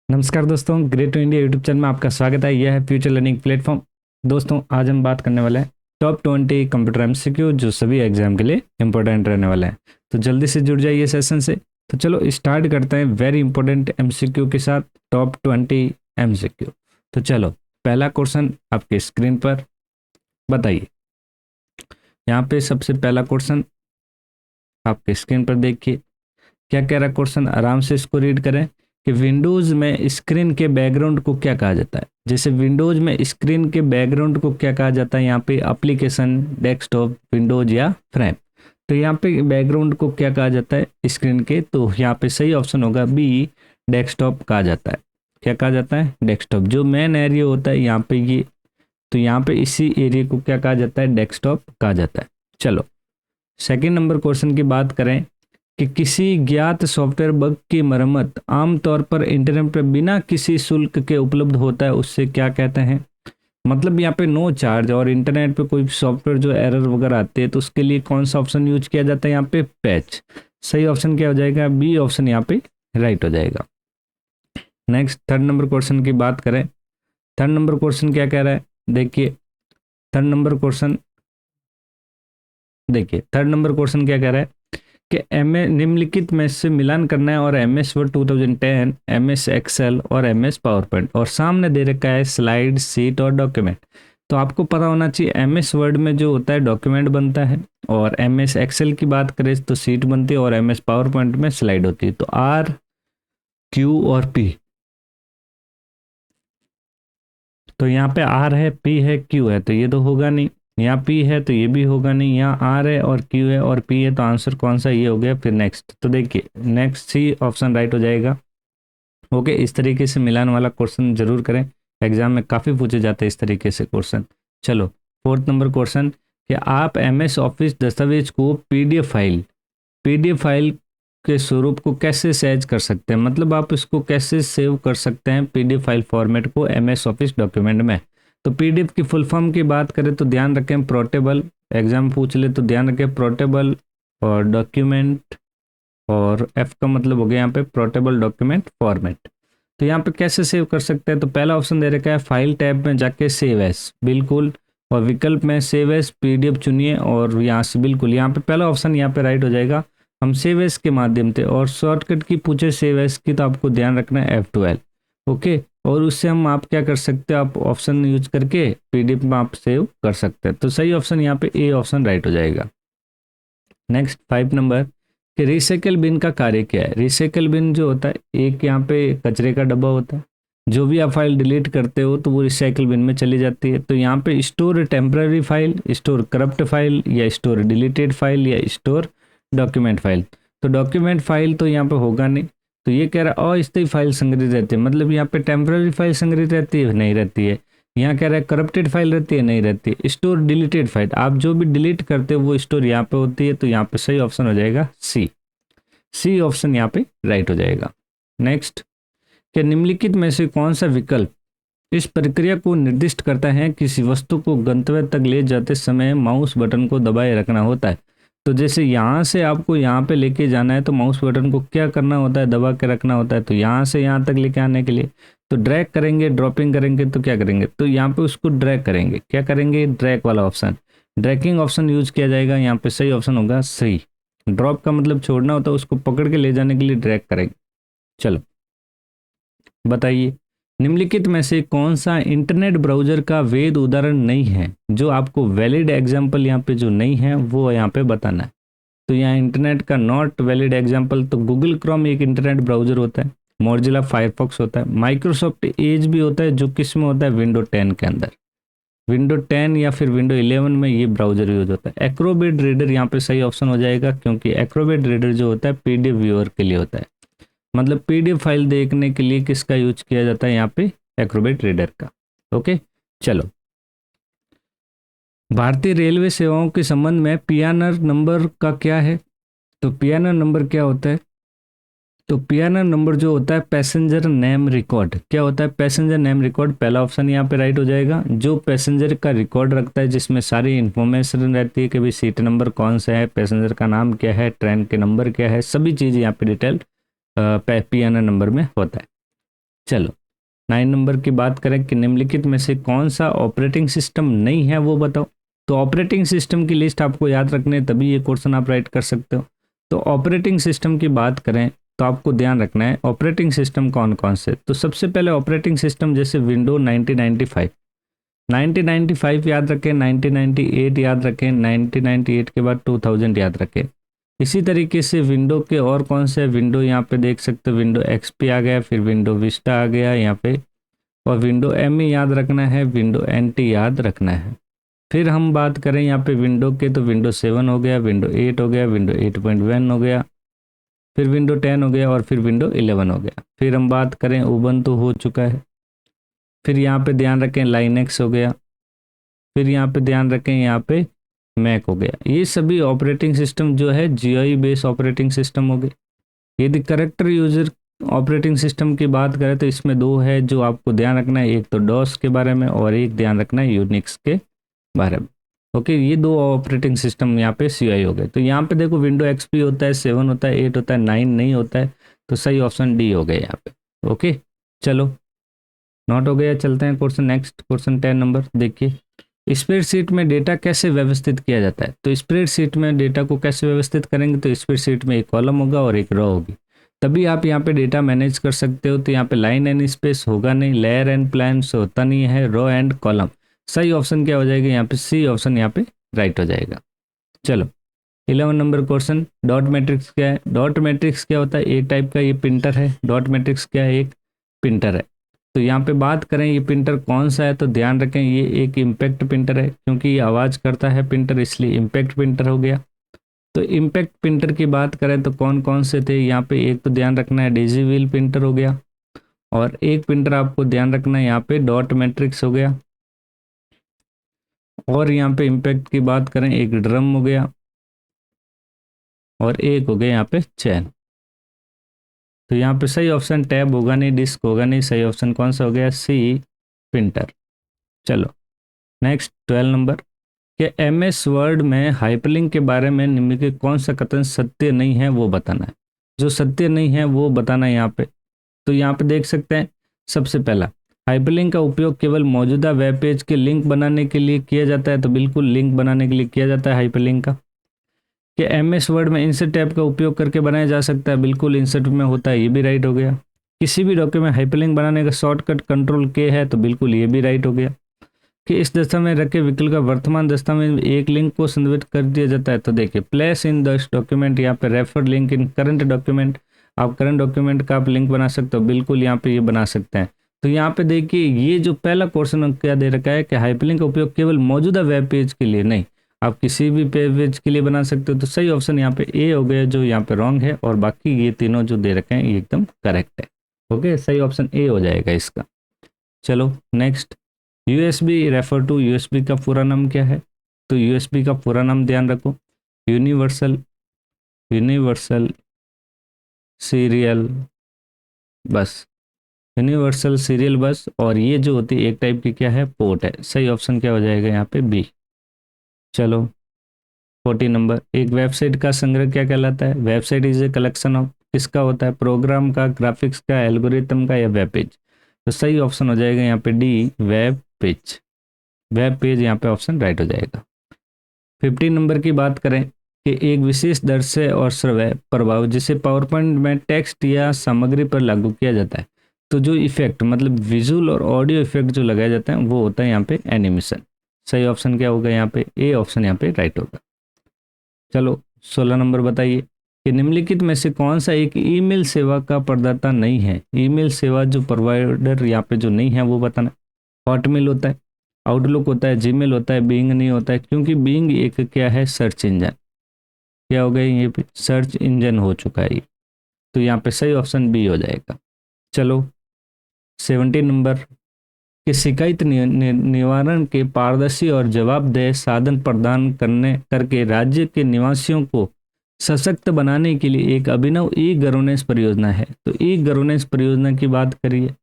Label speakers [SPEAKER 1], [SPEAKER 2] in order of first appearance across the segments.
[SPEAKER 1] नमस्कार दोस्तों, great to India YouTube channel में आपका स्वागत है। यह है फ्यूचर लर्निंग प्लेटफॉर्म। दोस्तों, आज हम बात करने वाले हैं टॉप 20 कंप्यूटर एमसीक्यू जो सभी एग्जाम के लिए इंपॉर्टेंट रहने वाले हैं। तो जल्दी से जुड़ जाइए सेशन से। तो चलो स्टार्ट करते हैं वेरी इंपॉर्टेंट एमसीक्यू के साथ, टॉप 20 एमसीक्यू। तो चलो, पहला क्वेश्चन आपके स्क्रीन पर बताइए। यहाँ पे सबसे पहला क्वेश्चन आपके स्क्रीन पर देखिए, क्या कह रहा क्वेश्चन, आराम से इसको रीड करें कि विंडोज में स्क्रीन के बैकग्राउंड को क्या कहा जाता है। जैसे विंडोज में स्क्रीन के बैकग्राउंड को क्या कहा जाता है, यहाँ पे एप्लीकेशन, डेस्कटॉप, विंडोज या फ्रेम। तो यहाँ पे बैकग्राउंड को क्या कहा जाता है स्क्रीन के, तो यहाँ पे सही ऑप्शन होगा बी, डेस्कटॉप कहा जाता है। क्या कहा जाता है? डेस्कटॉप। जो मेन एरिया होता है यहाँ पे ये, तो यहाँ पे इसी एरिया को क्या कहा जाता है? डेस्कटॉप कहा जाता है। चलो, सेकेंड नंबर क्वेश्चन की बात करें कि किसी ज्ञात सॉफ्टवेयर बग की मरम्मत आमतौर पर इंटरनेट पर बिना किसी शुल्क के उपलब्ध होता है, उससे क्या कहते हैं? मतलब यहाँ पे नो चार्ज, और इंटरनेट पे कोई सॉफ्टवेयर जो एरर वगैरह आते हैं तो उसके लिए कौन सा ऑप्शन यूज किया जाता है? यहाँ पे पैच। सही ऑप्शन क्या हो जाएगा? बी ऑप्शन यहाँ पे राइट हो जाएगा। नेक्स्ट, थर्ड नंबर क्वेश्चन की बात करें। थर्ड नंबर क्वेश्चन क्या कह रहा है? देखिए, थर्ड नंबर क्वेश्चन क्या कह रहा है कि निम्नलिखित में से मिलान करना है, और MS वर्ड 2010, MS एक्सेल और MS पावर पॉइंट, और सामने दे रखा है स्लाइड, शीट और डॉक्यूमेंट। तो आपको पता होना चाहिए MS वर्ड में जो होता है डॉक्यूमेंट बनता है, और MS एक्सेल की बात करें तो शीट बनती है, और MS पावर पॉइंट में स्लाइड होती है। तो R, Q और P। तो यहाँ पे R है, P है, Q है, तो ये तो होगा नहीं। यहाँ P है तो ये भी होगा नहीं। यहाँ R है और Q है और P है, तो आंसर कौन सा? ये हो गया। फिर नेक्स्ट, तो देखिए नेक्स्ट सी ऑप्शन राइट हो जाएगा। ओके, इस तरीके से मिलान वाला क्वेश्चन जरूर करें, एग्जाम में काफ़ी पूछे जाते हैं इस तरीके से क्वेश्चन। चलो, फोर्थ नंबर क्वेश्चन कि आप MS ऑफिस दस्तावेज को पीडीएफ फाइल के स्वरूप को कैसे सहज कर सकते हैं, मतलब आप इसको कैसे सेव कर सकते हैं पीडीएफ फाइल फॉर्मेट को MS ऑफिस डॉक्यूमेंट में। तो पीडीएफ की फुल फॉर्म की बात करें तो ध्यान रखें पोर्टेबल, एग्जाम पूछ ले तो ध्यान रखें पोर्टेबल और डॉक्यूमेंट, और F का मतलब हो गया यहाँ पे पोर्टेबल डॉक्यूमेंट फॉर्मेट। तो यहाँ पे कैसे सेव कर सकते हैं? तो पहला ऑप्शन दे रखा है फाइल टैब में जाके सेव एस, बिल्कुल, और विकल्प में सेव एस पीडीएफ चुनिए, और यहाँ से बिल्कुल यहाँ पे पहला ऑप्शन यहाँ पे राइट हो जाएगा, हम सेव एस के माध्यम से। और शॉर्टकट की पूछे सेव एस की तो आपको ध्यान रखना है F12। ओके, और उससे हम आप क्या कर सकते हैं, आप ऑप्शन यूज करके पीडीएफ में आप सेव कर सकते हैं। तो सही ऑप्शन यहाँ पे ए ऑप्शन राइट हो जाएगा। नेक्स्ट, 5 नंबर कि रिसाइकल बिन का कार्य क्या है? रिसाइकल बिन जो होता है, एक यहाँ पे कचरे का डब्बा होता है, जो भी आप फाइल डिलीट करते हो तो वो रिसाइकल बिन में चली जाती है। तो यहाँ पे store temporary file, store corrupt file, या स्टोर डिलीटेड फाइल, या स्टोर डॉक्यूमेंट फाइल। तो डॉक्यूमेंट फाइल तो यहाँ पे होगा नहीं। तो ये कह रहा है अस्थायी फाइल संग्रहित रहती है, मतलब यहाँ पे टेम्पररी फाइल संग्रहित रहती है? नहीं रहती है। यहाँ कह रहा है करप्टेड फाइल रहती है? नहीं रहती है। स्टोर डिलीटेड फाइल, आप जो भी डिलीट करते हो वो स्टोर यहाँ पे होती है। तो यहाँ पे सही ऑप्शन हो जाएगा सी ऑप्शन यहाँ पे राइट हो जाएगा। नेक्स्ट, कि निम्नलिखित में से कौन सा विकल्प इस प्रक्रिया को निर्दिष्ट करता है, किसी वस्तु को गंतव्य तक ले जाते समय माउस बटन को दबाए रखना होता है। तो जैसे यहाँ से आपको यहाँ पे लेके जाना है तो माउस बटन को क्या करना होता है? दबा के रखना होता है। तो यहाँ से यहाँ तक लेके आने के लिए तो ड्रैग करेंगे, ड्रॉपिंग करेंगे तो क्या करेंगे? तो यहाँ पे उसको ड्रैग करेंगे। क्या करेंगे? ड्रैग वाला ऑप्शन, ड्रैगिंग ऑप्शन यूज किया जाएगा। यहाँ पे सही ऑप्शन होगा सी। ड्रॉप का मतलब छोड़ना होता है, उसको पकड़ के ले जाने के लिए ड्रैग करेंगे। चलो बताइए, निम्नलिखित में से कौन सा इंटरनेट ब्राउजर का वैध उदाहरण नहीं है? जो आपको वैलिड एग्जाम्पल यहाँ पे जो नहीं है वो यहाँ पे बताना है। तो यहाँ इंटरनेट का नॉट वैलिड एग्जाम्पल, तो गूगल क्रोम एक इंटरनेट ब्राउजर होता है, मोजिला फायरफॉक्स होता है, माइक्रोसॉफ्ट एज भी होता है, जो किस में होता है? विंडो 10 के अंदर, विंडो 10 या फिर विंडो 11 में ये ब्राउजर यूज होता है। एक्रोबेट रीडर यहाँ पे सही ऑप्शन हो जाएगा, क्योंकि एक्रोबेट रीडर जो होता है पीडीएफ व्यूअर के लिए होता है, मतलब पीडीएफ फाइल देखने के लिए किसका यूज किया जाता है यहाँ पे? एक्रोबेट रीडर का। ओके, चलो, भारतीय रेलवे सेवाओं के संबंध में पीएनआर नंबर का क्या है? तो पीएनआर नंबर क्या होता है? तो पीएनआर नंबर जो होता है पैसेंजर नेम रिकॉर्ड। क्या होता है? Passenger name record. पहला ऑप्शन यहाँ पे राइट हो जाएगा। जो पैसेंजर का रिकॉर्ड रखता है, जिसमें सारी इन्फॉर्मेशन रहती है कि भाई सीट नंबर कौन सा है, पैसेंजर का नाम क्या है, ट्रेन के नंबर क्या है, सभी चीज़ यहाँ पे डिटेल पीएनआर नंबर में होता है। चलो 9 नंबर की बात करें कि निम्नलिखित में से कौन सा ऑपरेटिंग सिस्टम नहीं है वो बताओ। तो ऑपरेटिंग सिस्टम की लिस्ट आपको याद रखनी है, तभी ये क्वेश्चन आप राइट कर सकते हो। तो ऑपरेटिंग सिस्टम की बात करें तो आपको ध्यान रखना है ऑपरेटिंग सिस्टम कौन कौन से। तो सबसे पहले ऑपरेटिंग सिस्टम जैसे विंडो 1995, 1995 याद रखें, 1998 याद रखें, 1998 के बाद 2000 याद रखें। इसी तरीके से विंडो के और कौन से विंडो यहाँ पे देख सकते हो, विंडो एक्सपी आ गया, फिर विंडो विस्टा आ गया यहाँ पे, और विंडो एम याद रखना है, विंडो एनटी याद रखना है। फिर हम बात करें यहाँ पे विंडो के, तो विंडो 7 हो गया, विंडो 8 हो गया, विंडो 8.1 हो गया, फिर विंडो 10 हो गया, और फिर विंडो 11 हो गया। फिर हम बात करें उबंटू हो चुका है, फिर यहाँ पे ध्यान रखें लाइनेक्स हो गया, फिर यहाँ पे ध्यान रखें यहाँ पे मैक हो गया। ये सभी ऑपरेटिंग सिस्टम जो है जीआई बेस ऑपरेटिंग सिस्टम हो गए। यदि करेक्टर यूजर ऑपरेटिंग सिस्टम की बात करें तो इसमें दो है जो आपको ध्यान रखना है, एक तो डॉस के बारे में और एक ध्यान रखना है यूनिक्स के बारे में। ओके, ये दो ऑपरेटिंग सिस्टम यहाँ पे सीआई हो गए। तो यहाँ पे देखो विंडो एक्सपी होता है, 7 होता है, 8 होता है, 9 नहीं होता है, तो सही ऑप्शन डी हो गया यहाँ पे। ओके चलो, नोट हो गया, चलते हैं क्वेश्चन नेक्स्ट, क्वेश्चन 10 नंबर देखिए। स्प्रेडशीट में डेटा कैसे व्यवस्थित किया जाता है। तो स्प्रेडशीट में डेटा को कैसे व्यवस्थित करेंगे, तो स्प्रेडशीट में एक कॉलम होगा और एक रो होगी, तभी आप यहाँ पे डेटा मैनेज कर सकते हो। तो यहाँ पे लाइन एंड स्पेस होगा नहीं, लेयर एंड प्लान्स होता नहीं है, रो एंड कॉलम। सही ऑप्शन क्या हो जाएगा यहाँ पे, सी ऑप्शन यहाँ पे राइट हो जाएगा। चलो 11 नंबर क्वेश्चन, डॉट मैट्रिक्स क्या है। डॉट मैट्रिक्स क्या होता है, एक टाइप का ये प्रिंटर है। डॉट मैट्रिक्स क्या है, एक प्रिंटर है। तो यहाँ पे बात करें ये प्रिंटर कौन सा है, तो ध्यान रखें ये एक इम्पैक्ट प्रिंटर है, क्योंकि ये आवाज़ करता है प्रिंटर, इसलिए इम्पैक्ट प्रिंटर हो गया। तो इम्पैक्ट प्रिंटर की बात करें तो कौन कौन से थे यहाँ पे, एक तो ध्यान रखना है डेजी व्हील प्रिंटर हो गया, और एक प्रिंटर आपको ध्यान रखना है यहाँ पे डॉट मैट्रिक्स हो गया, और यहाँ पे इम्पैक्ट की बात करें एक ड्रम हो गया, और एक हो गया यहाँ पे चैन। तो यहाँ पे सही ऑप्शन टैब होगा नहीं, डिस्क होगा नहीं, सही ऑप्शन कौन सा हो गया, सी प्रिंटर। चलो नेक्स्ट 12 नंबर कि MS वर्ड में हाइपरलिंक के बारे में निम्नलिखित कौन सा कथन सत्य नहीं है वो बताना है। जो सत्य नहीं है वो बताना है यहाँ पे। तो यहाँ पे देख सकते हैं सबसे पहला, हाइपरलिंक का उपयोग केवल मौजूदा वेब पेज के लिंक बनाने के लिए किया जाता है। तो बिल्कुल लिंक बनाने के लिए किया जाता है हाइपरलिंक का। कि MS वर्ड में इंसर्ट टैब का उपयोग करके बनाया जा सकता है, बिल्कुल इंसर्ट में होता है, ये भी राइट हो गया। किसी भी डॉक्यूमेंट हाइपरलिंक बनाने का शॉर्टकट कंट्रोल के है, तो बिल्कुल ये भी राइट हो गया। कि इस दस्तावेज में रखे विकल्प का वर्तमान दस्तावेज में एक लिंक को संदर्भित कर दिया जाता है। तो देखिए प्लेस इन द डॉक्यूमेंट, यहाँ पे refer link in current document, आप करंट डॉक्यूमेंट का आप लिंक बना सकते हो, बिल्कुल यहाँ पे ये बना सकते हैं। तो यहाँ पे देखिए ये जो पहला क्वेश्चन क्या दे रखा है कि हाइपरलिंक का उपयोग केवल मौजूदा वेब पेज के लिए, नहीं आप किसी भी पेज के लिए बना सकते हो। तो सही ऑप्शन यहाँ पे ए हो गया, जो यहाँ पे रॉन्ग है, और बाकी ये तीनों जो दे रखे हैं ये एकदम करेक्ट है। ओके, सही ऑप्शन ए हो जाएगा इसका। चलो next, USB refer to, USB का पूरा नाम क्या है। तो USB का पूरा नाम ध्यान रखो, यूनिवर्सल सीरियल बस, यूनिवर्सल सीरियल बस। और ये जो होती है एक टाइप की क्या है, पोर्ट है। सही ऑप्शन क्या हो जाएगा यहाँ पे, बी। चलो 40 नंबर, एक वेबसाइट का संग्रह क्या कहलाता है। Website is a collection of, किसका होता है, प्रोग्राम का, ग्राफिक्स का, एल्गोरिथम का, या वेब पेज। तो सही ऑप्शन हो जाएगा यहाँ पे D, web page. Web page यहाँ पे ऑप्शन राइट हो जाएगा। 15 नंबर की बात करें कि एक विशेष दृश्य और श्रव्य प्रभाव जिसे पावर पॉइंट में टेक्स्ट या सामग्री पर लागू किया जाता है। तो जो इफेक्ट मतलब विजुअल और ऑडियो इफेक्ट जो लगाया जाता है वो होता है यहाँ पे एनिमेशन। सही ऑप्शन क्या होगा यहाँ पे, ए ऑप्शन यहाँ पे राइट होगा। चलो 16 नंबर बताइए कि निम्नलिखित में से कौन सा एक ईमेल सेवा का प्रदाता नहीं है। ईमेल सेवा जो प्रोवाइडर यहाँ पे जो नहीं है वो बताना। हॉटमेल होता है, आउटलुक होता है, जीमेल होता है, बीइंग नहीं होता है, क्योंकि बीइंग एक क्या है, सर्च इंजन। क्या हो गया ये पे सर्च इंजन हो चुका है ये। तो यहाँ पे सही ऑप्शन बी हो जाएगा। चलो 17 नंबर कि शिकायत निवारण के पारदर्शी और जवाबदेह साधन प्रदान करके राज्य के निवासियों को सशक्त बनाने के लिए एक अभिनव ई गवर्नेंस परियोजना है। तो ई गवर्नेंस परियोजना की बात करिए।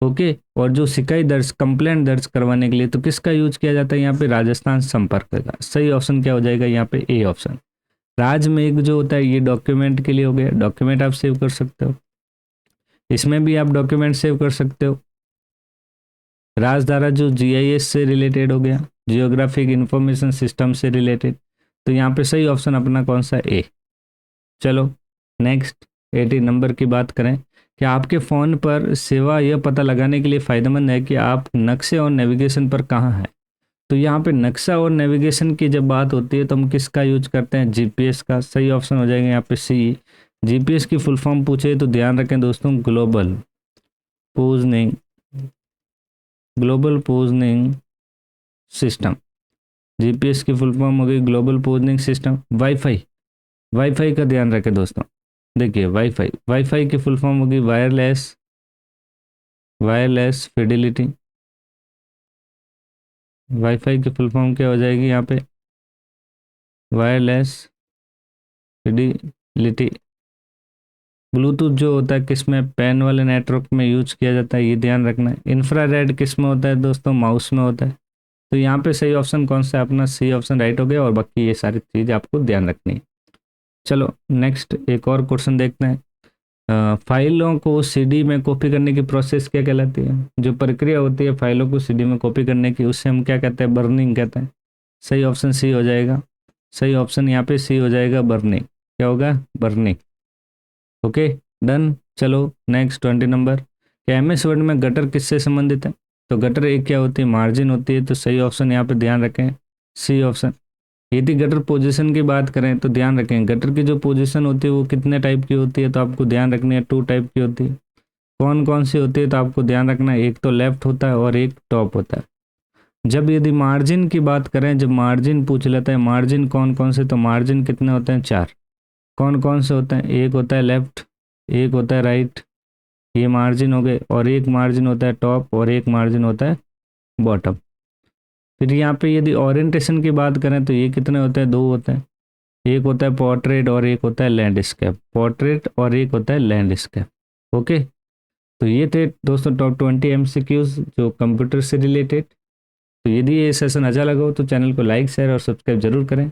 [SPEAKER 1] ओके, और जो शिकायत दर्ज कंप्लेंट दर्ज करवाने के लिए तो किसका यूज किया जाता है यहाँ पे, राजस्थान संपर्क का। सही ऑप्शन क्या हो जाएगा यहाँ पे, ए ऑप्शन। राज में एक जो होता है ये डॉक्यूमेंट के लिए हो गया, डॉक्यूमेंट आप सेव कर सकते हो। इसमें भी आप डॉक्यूमेंट सेव कर सकते हो। राजधारा जो जीआईएस से रिलेटेड हो गया, जियोग्राफिक इंफॉर्मेशन सिस्टम से रिलेटेड, तो यहाँ पे सही ऑप्शन अपना कौन सा, ए। चलो नेक्स्ट 80 नंबर की बात करें कि आपके फ़ोन पर सेवा यह पता लगाने के लिए फ़ायदेमंद है कि आप नक्शे और नेविगेशन पर कहाँ हैं। तो यहाँ पे नक्शा और नेविगेशन की जब बात होती है तो हम किसका यूज करते हैं, जीपीएस का। सही ऑप्शन हो जाएगा यहाँ पे सी। जीपीएस की फुल फॉर्म पूछे तो ध्यान रखें दोस्तों, ग्लोबल पोजनिंग सिस्टम। जीपीएस की फुल फॉर्म हो गई ग्लोबल पोजनिंग सिस्टम। वाईफाई का ध्यान रखें दोस्तों। देखिए वाईफाई की फुल फॉर्म होगी वायरलेस फिडिलिटी। वाईफाई की फुल फॉर्म क्या हो जाएगी यहाँ पे, वायरलेस फिडिलिटी। ब्लूटूथ जो होता है किस में, पेन वाले नेटवर्क में यूज किया जाता है, ये ध्यान रखना है। इंफ्रारेड किस में होता है दोस्तों, माउस में होता है। तो यहाँ पे सही ऑप्शन कौन सा है अपना, सी ऑप्शन राइट हो गया, और बाकी ये सारी चीज़ आपको ध्यान रखनी है। चलो नेक्स्ट एक और क्वेश्चन देखते हैं। फाइलों को सीडी में कॉपी करने की प्रोसेस क्या कहलाती है। जो प्रक्रिया होती है फाइलों को सीडी में कॉपी करने की, उससे हम क्या कहते हैं, बर्निंग कहते हैं। सही ऑप्शन सी हो जाएगा। सही ऑप्शन यहाँ पे सी हो जाएगा, बर्निंग। क्या होगा, बर्निंग। Okay done. चलो नेक्स्ट 20 नंबर, कि एमएस वर्ड में गटर किससे संबंधित है। तो गटर एक क्या होती है, मार्जिन होती है। तो सही ऑप्शन यहाँ पे ध्यान रखें, सी ऑप्शन। यदि गटर पोजीशन की बात करें तो ध्यान रखें, गटर की जो पोजीशन होती है वो कितने टाइप की होती है, तो आपको ध्यान रखनी है 2 टाइप की होती है। कौन कौन सी होती है तो आपको ध्यान रखना है, एक तो लेफ्ट होता है और एक टॉप होता है। जब यदि मार्जिन की बात करें, जब मार्जिन पूछ लेता है, मार्जिन कौन कौन से, तो मार्जिन कितने होते हैं, 4। कौन कौन से होते हैं, एक होता है लेफ्ट, एक होता है राइट, ये मार्जिन हो गए, और एक मार्जिन होता है टॉप, और एक मार्जिन होता है बॉटम। फिर यहाँ पे यदि ओरिएंटेशन की बात करें तो ये कितने होते हैं, 2 होते हैं। एक होता है पोर्ट्रेट और एक होता है लैंडस्केप, पोर्ट्रेट और एक होता है लैंडस्केप। ओके, तो ये थे दोस्तों टॉप 20 एमसीक्यूज जो कंप्यूटर से रिलेटेड। तो यदि ये सेशन अच्छा लगा हो तो चैनल को लाइक शेयर और सब्सक्राइब जरूर करें।